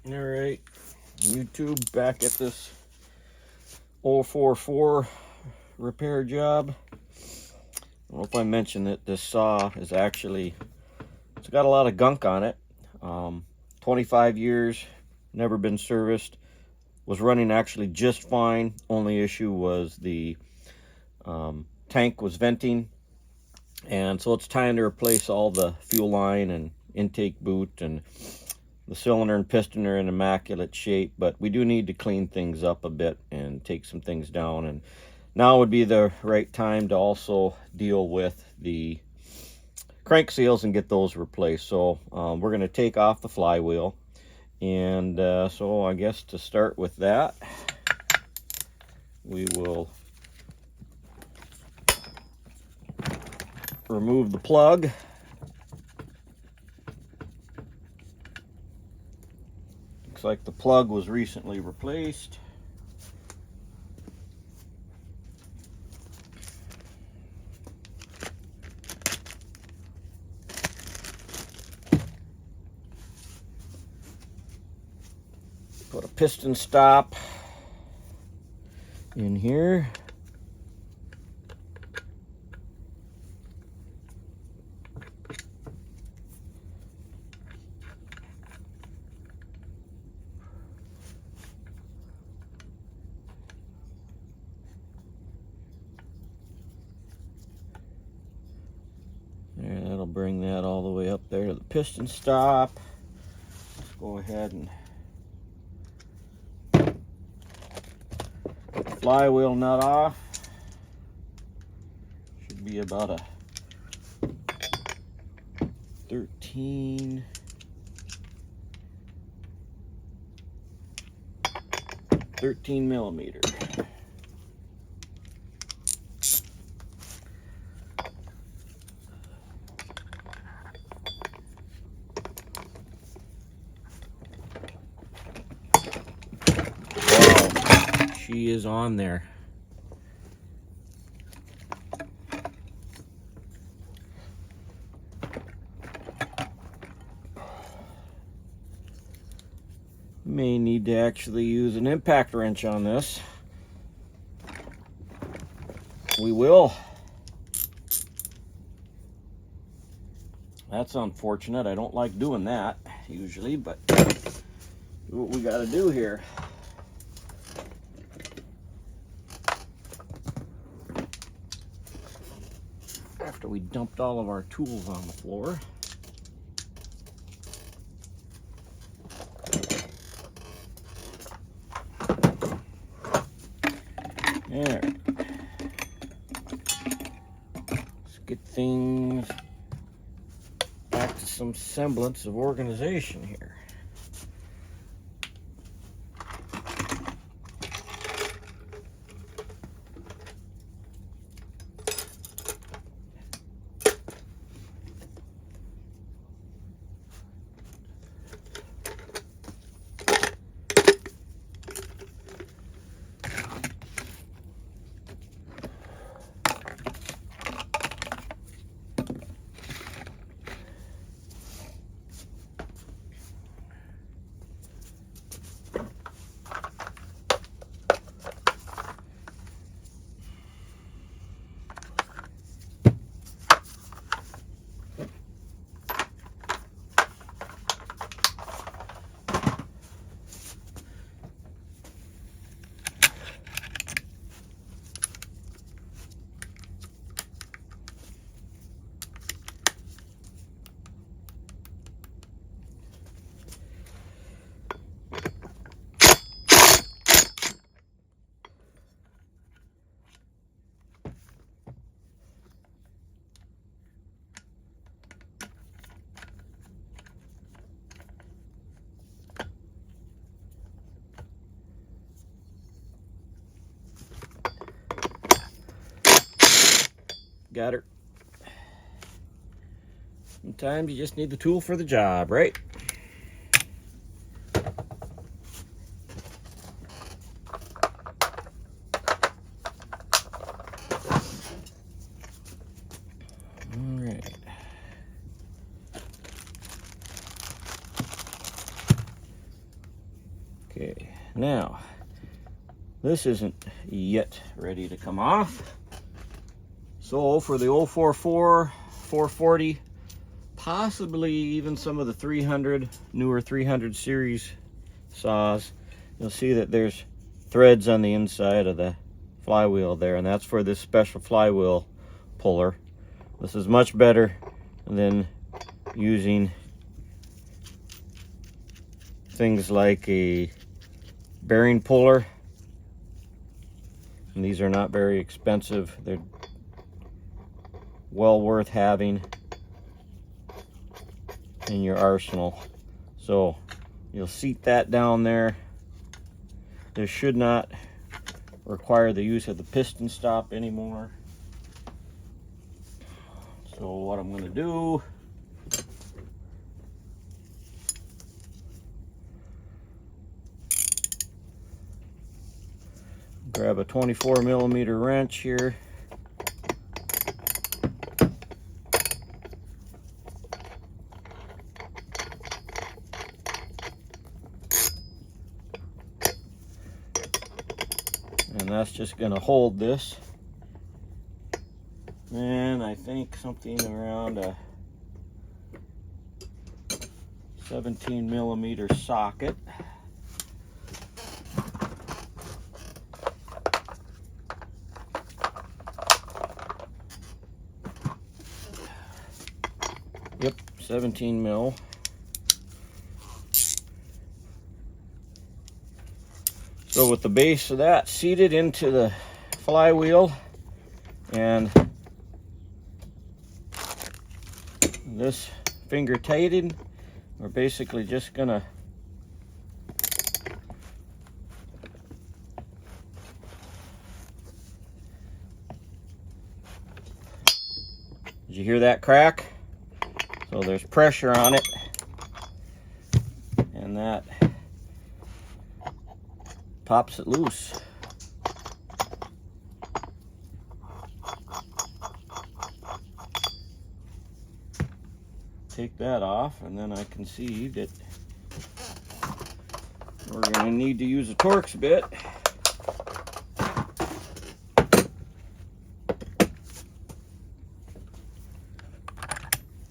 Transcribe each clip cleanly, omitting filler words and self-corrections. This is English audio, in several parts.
All right, YouTube, back at this 044 repair job. I don't know if I mentioned that this saw is actually, it's got a lot of gunk on it. 25 years, never been serviced. Was running actually just fine. Only issue was the tank was venting, and so it's time to replace all the fuel line and intake boot, and the cylinder and piston are in immaculate shape, but we do need to clean things up a bit and take some things down. And now would be the right time to also deal with the crank seals and get those replaced. So we're going to take off the flywheel. And so I guess to start with that, we will remove the plug. Looks like the plug was recently replaced. Put a piston stop in here. There, that'll bring that all the way up there to the piston stop. Let's go ahead and get the flywheel nut off. Should be about a 13 millimeter. Wow, she is on there. May need to actually use an impact wrench on this. We will. That's unfortunate. I don't like doing that usually, but do what we got to do here. After we dumped all of our tools on the floor. There. Let's get things back to some semblance of organization here. Got her. Sometimes you just need the tool for the job, right? All right. Okay, now this isn't yet ready to come off. So for the 044, 440, possibly even some of the 300, newer 300 series saws, you'll see that there's threads on the inside of the flywheel there, and that's for this special flywheel puller. This is much better than using things like a bearing puller, and these are not very expensive. They're well worth having in your arsenal. So you'll seat that down there. This should not require the use of the piston stop anymore. So what I'm going to do, grab a 24mm wrench here. And that's just going to hold this. And I think something around a 17mm socket. Yep, 17 mil. So with the base of that seated into the flywheel and this finger tightened, we're basically just gonna did you hear that crack? So there's pressure on it, and that pops it loose. Take that off, and then I can see that we're going to need to use a Torx bit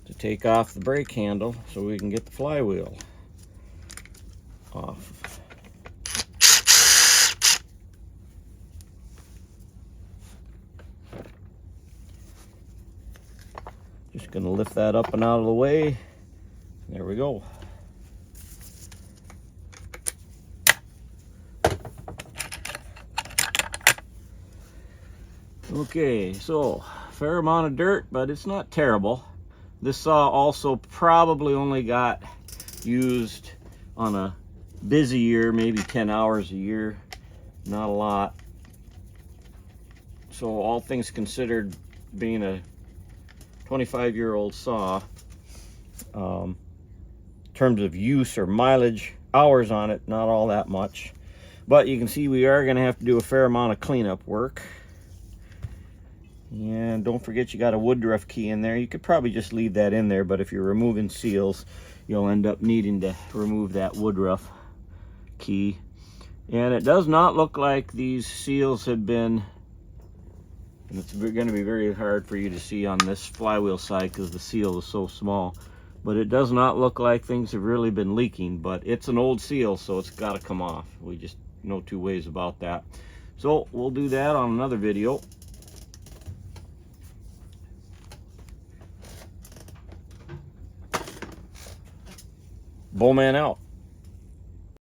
to take off the brake handle so we can get the flywheel off. Just going to lift that up and out of the way. There we go. Okay, so fair amount of dirt, but it's not terrible. This saw also probably only got used on a busy year, maybe 10 hours a year, not a lot. So all things considered, being a 25-year-old saw, in terms of use or mileage, hours on it, not all that much. But you can see we are going to have to do a fair amount of cleanup work. And don't forget you got a woodruff key in there. You could probably just leave that in there, but if you're removing seals, you'll end up needing to remove that woodruff key. And it does not look like these seals have been, and it's going to be very hard for you to see on this flywheel side because the seal is so small, but it does not look like things have really been leaking. But it's an old seal, so it's got to come off. We just know two ways about that. So we'll do that on another video. Bowman out.